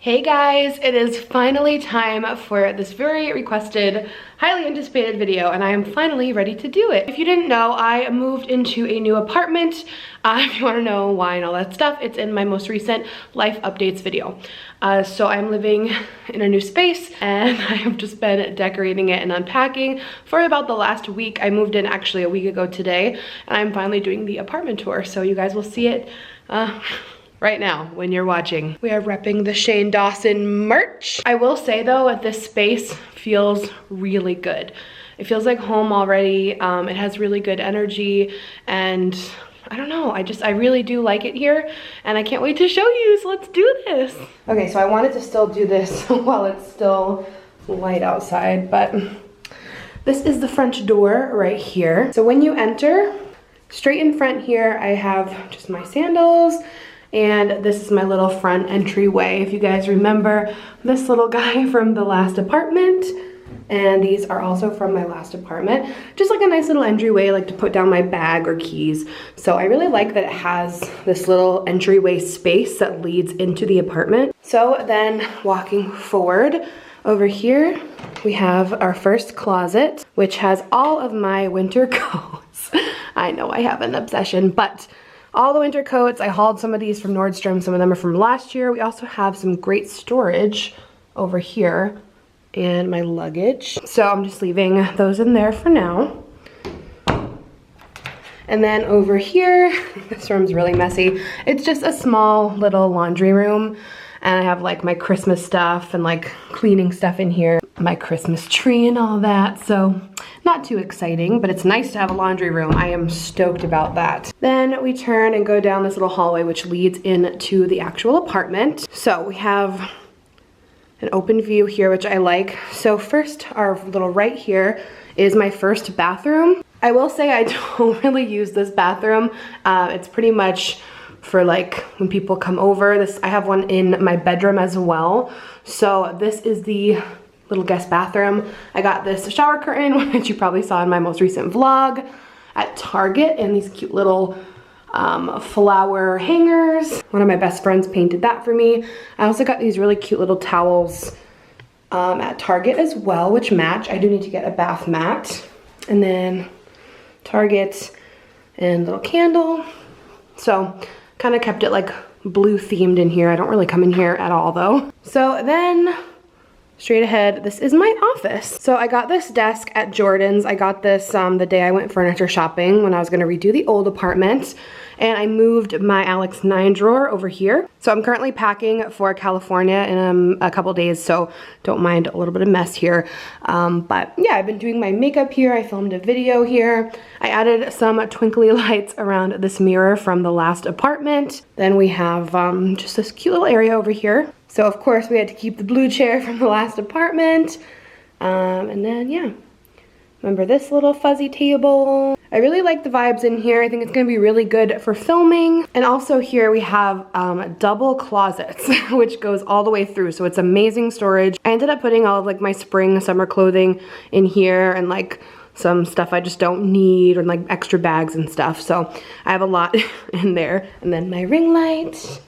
Hey guys, it is finally time for this very requested, highly anticipated video, and I am finally ready to do it. If you didn't know, I moved into a new apartment. If you want to know why and all that stuff, it's in my most recent life updates video. So I'm living in a new space, and I have just been decorating it and unpacking for about the last week. I moved in actually a week ago today, and I'm finally doing the apartment tour, so you guys will see it right now when you're watching. We are repping the Shane Dawson merch. I will say though, this space feels really good. It feels like home already. It has really good energy, and I don't know, I really do like it here, and I can't wait to show you, so let's do this. Okay, so I wanted to still do this while it's still light outside, but this is the front door right here. So when you enter, straight in front here, I have just my sandals, and this is my little front entryway. If you guys remember this little guy from the last apartment, and these are also from my last apartment. Just like a nice little entryway, like to put down my bag or keys. So I really like that it has this little entryway space that leads into the apartment. So then walking forward, over here, we have our first closet, which has all of my winter coats. I know I have an obsession, but all the winter coats. I hauled some of these from Nordstrom. Some of them are from last year. We also have some great storage over here and my luggage. So I'm just leaving those in there for now. And then over here, this room's really messy. It's just a small little laundry room. And I have like my Christmas stuff and like cleaning stuff in here. My Christmas tree and all that. So not too exciting, but it's nice to have a laundry room. I am stoked about that. Then we turn and go down this little hallway, which leads into the actual apartment. So we have an open view here, which I like. So first, our little right here is my first bathroom. I will say I don't really use this bathroom. It's pretty much for like when people come over. I have one in my bedroom as well. So this is the little guest bathroom. I got this shower curtain, which you probably saw in my most recent vlog, at Target, and these cute little flower hangers. One of my best friends painted that for me. I also got these really cute little towels at Target as well, which match. I do need to get a bath mat. And then Target and little candle. So kind of kept it like blue themed in here. I don't really come in here at all though. So then straight ahead, this is my office. So I got this desk at Jordan's. I got this the day I went furniture shopping when I was gonna redo the old apartment. And I moved my Alex 9 drawer over here. So I'm currently packing for California in a couple days, so don't mind a little bit of mess here. But yeah, I've been doing my makeup here. I filmed a video here. I added some twinkly lights around this mirror from the last apartment. Then we have just this cute little area over here. So of course we had to keep the blue chair from the last apartment. And then yeah, remember this little fuzzy table. I really like the vibes in here. I think it's gonna be really good for filming. And also here we have double closets, which goes all the way through. So it's amazing storage. I ended up putting all of like my spring, summer clothing in here, and like some stuff I just don't need, or like extra bags and stuff. So I have a lot in there. And then my ring light.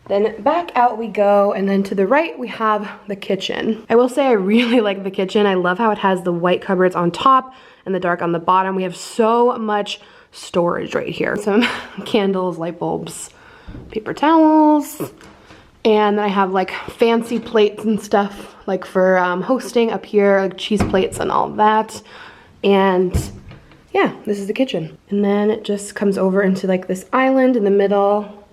Then back out we go, and then to the right we have the kitchen. I will say I really like the kitchen. I love how it has the white cupboards on top and the dark on the bottom. We have so much storage right here. Some candles, light bulbs, paper towels, and then I have like fancy plates and stuff like for hosting up here, like cheese plates and all that. And yeah, this is the kitchen. And then it just comes over into like this island in the middle,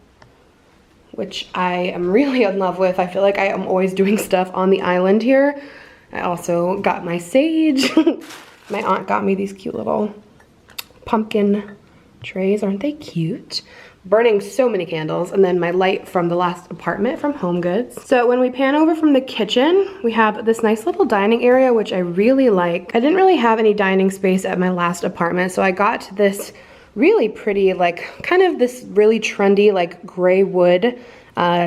which I am really in love with. I feel like I am always doing stuff on the island here. I also got my sage. My aunt got me these cute little pumpkin trays. Aren't they cute? Burning so many candles. And then my light from the last apartment from Home Goods. So when we pan over from the kitchen, we have this nice little dining area, which I really like. I didn't really have any dining space at my last apartment, so I got this really pretty, like kind of this really trendy, like gray wood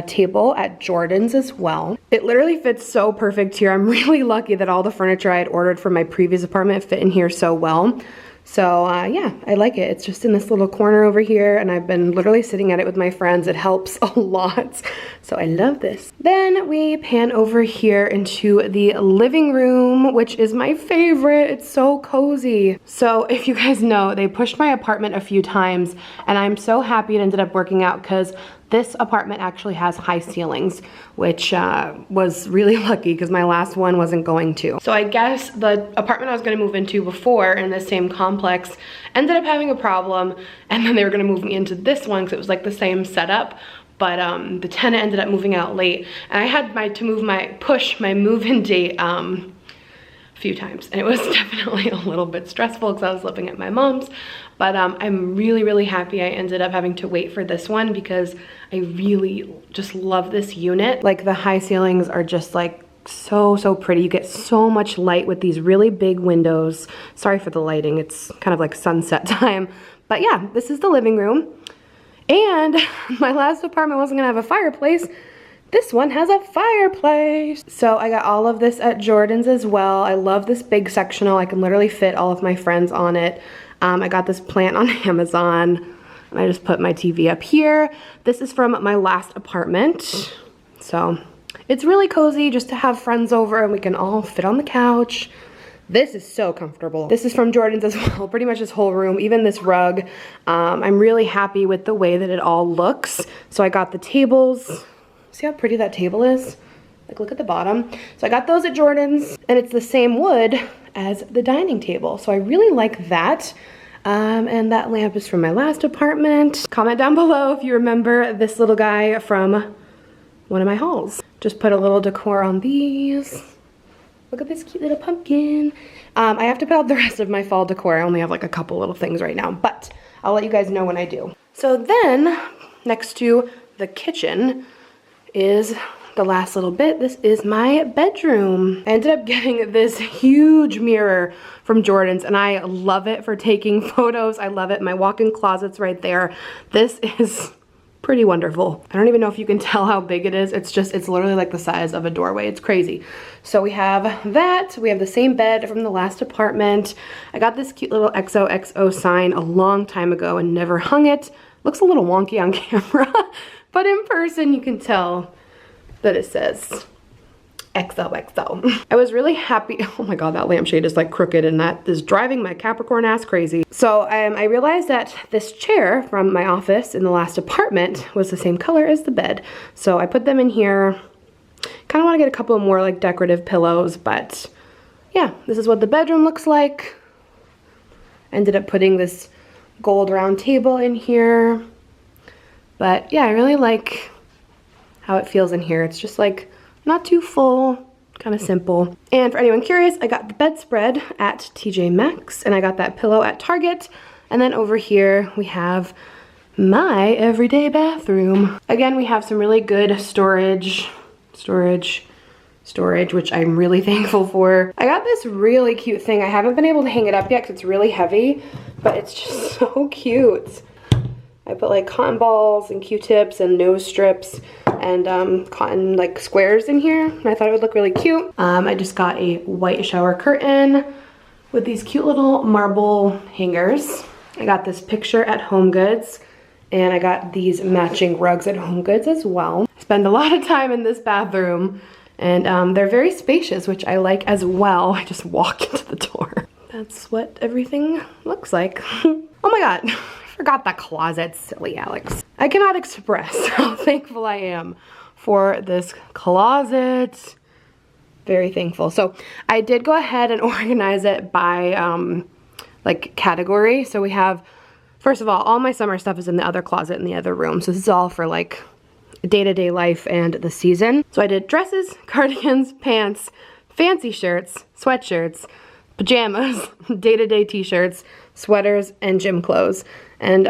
table at Jordan's as well. It literally fits so perfect here. I'm really lucky that all the furniture I had ordered from my previous apartment fit in here so well. So yeah, I like it. It's just in this little corner over here, and I've been literally sitting at it with my friends. It helps a lot. So I love this. Then we pan over here into the living room, which is my favorite. It's so cozy. So if you guys know, they pushed my apartment a few times, and I'm so happy it ended up working out because this apartment actually has high ceilings, which was really lucky because my last one wasn't going to. So I guess the apartment I was gonna move into before in the same complex ended up having a problem, and then they were gonna move me into this one because it was like the same setup. But the tenant ended up moving out late, and I had to push my move-in date a few times, and it was definitely a little bit stressful because I was living at my mom's. But I'm really, really happy I ended up having to wait for this one because I really just love this unit. Like, the high ceilings are just like so pretty. You get so much light with these really big windows. Sorry for the lighting, it's kind of like sunset time. But yeah, this is the living room. And my last apartment wasn't gonna have a fireplace. This one has a fireplace. So I got all of this at Jordan's as well. I love this big sectional. I can literally fit all of my friends on it. I got this plant on Amazon, and I just put my TV up here. This is from my last apartment. So it's really cozy just to have friends over and we can all fit on the couch. This is so comfortable. This is from Jordan's as well, pretty much this whole room, even this rug. I'm really happy with the way that it all looks. So I got the tables. See how pretty that table is? Like, look at the bottom. So I got those at Jordan's, and it's the same wood as the dining table. So I really like that. And that lamp is from my last apartment. Comment down below if you remember this little guy from one of my hauls. Just put a little decor on these. Look at this cute little pumpkin. I have to put out the rest of my fall decor. I only have like a couple little things right now, but I'll let you guys know when I do. So then, next to the kitchen is the last little bit. This is my bedroom. I ended up getting this huge mirror from Jordan's, and I love it for taking photos. I love it. My walk-in closet's right there. This is pretty wonderful. I don't even know if you can tell how big it is. It's literally like the size of a doorway. It's crazy. So we have that. We have the same bed from the last apartment. I got this cute little XOXO sign a long time ago and never hung it. Looks a little wonky on camera, but in person you can tell that it says XOXO. I was really happy. Oh my god, that lampshade is like crooked, and that is driving my Capricorn ass crazy. So I realized that this chair from my office in the last apartment was the same color as the bed. So I put them in here. Kind of want to get a couple more like decorative pillows, but yeah, this is what the bedroom looks like. Ended up putting this gold round table in here. But yeah, I really like how it feels in here. It's just like not too full, kind of simple. And for anyone curious, I got the bedspread at TJ Maxx, and I got that pillow at Target. And then over here we have my everyday bathroom. Again, we have some really good storage, which I'm really thankful for. I got this really cute thing. I haven't been able to hang it up yet because it's really heavy, but it's just so cute. I put like cotton balls and Q-tips and nose strips and cotton like squares in here, and I thought it would look really cute. I just got a white shower curtain with these cute little marble hangers. I got this picture at HomeGoods, and I got these matching rugs at HomeGoods as well. I spend a lot of time in this bathroom, and they're very spacious, which I like as well. I just walk into the door. That's what everything looks like. Oh my god. Forgot that closet. Silly Alex. I cannot express how thankful I am for this closet. Very thankful. So I did go ahead and organize it by like category. So we have, first of all my summer stuff is in the other closet in the other room. So this is all for like day-to-day life and the season. So I did dresses, cardigans, pants, fancy shirts, sweatshirts, pajamas, day-to-day t-shirts, sweaters, and gym clothes. And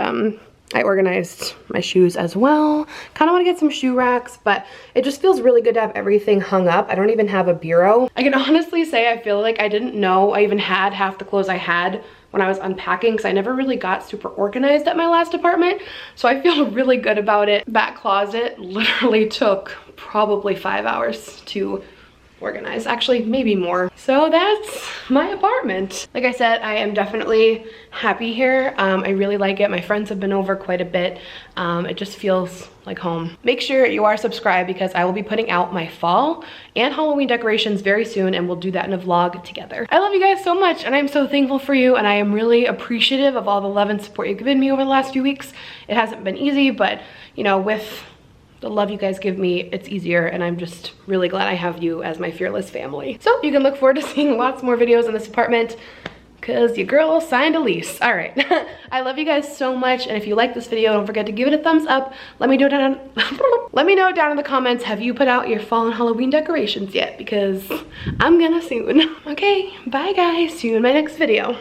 I organized my shoes as well. Kind of want to get some shoe racks, but it just feels really good to have everything hung up. I don't even have a bureau. I can honestly say I feel like I didn't know I even had half the clothes I had when I was unpacking, because I never really got super organized at my last apartment. So I feel really good about it. That closet literally took probably 5 hours to organize. Actually, maybe more. So that's my apartment. Like I said, I am definitely happy here. I really like it. My friends have been over quite a bit. It just feels like home. Make sure you are subscribed because I will be putting out my fall and Halloween decorations very soon, and we'll do that in a vlog together. I love you guys so much, and I'm so thankful for you, and I am really appreciative of all the love and support you've given me over the last few weeks. It hasn't been easy, but you know, with the love you guys give me, it's easier, and I'm just really glad I have you as my fearless family. So you can look forward to seeing lots more videos in this apartment because your girl signed a lease. All right. I love you guys so much, and if you like this video, don't forget to give it a thumbs up. Let me know down let me know down in the comments, have you put out your fall and Halloween decorations yet? Because I'm gonna soon. Okay, bye guys, see you in my next video.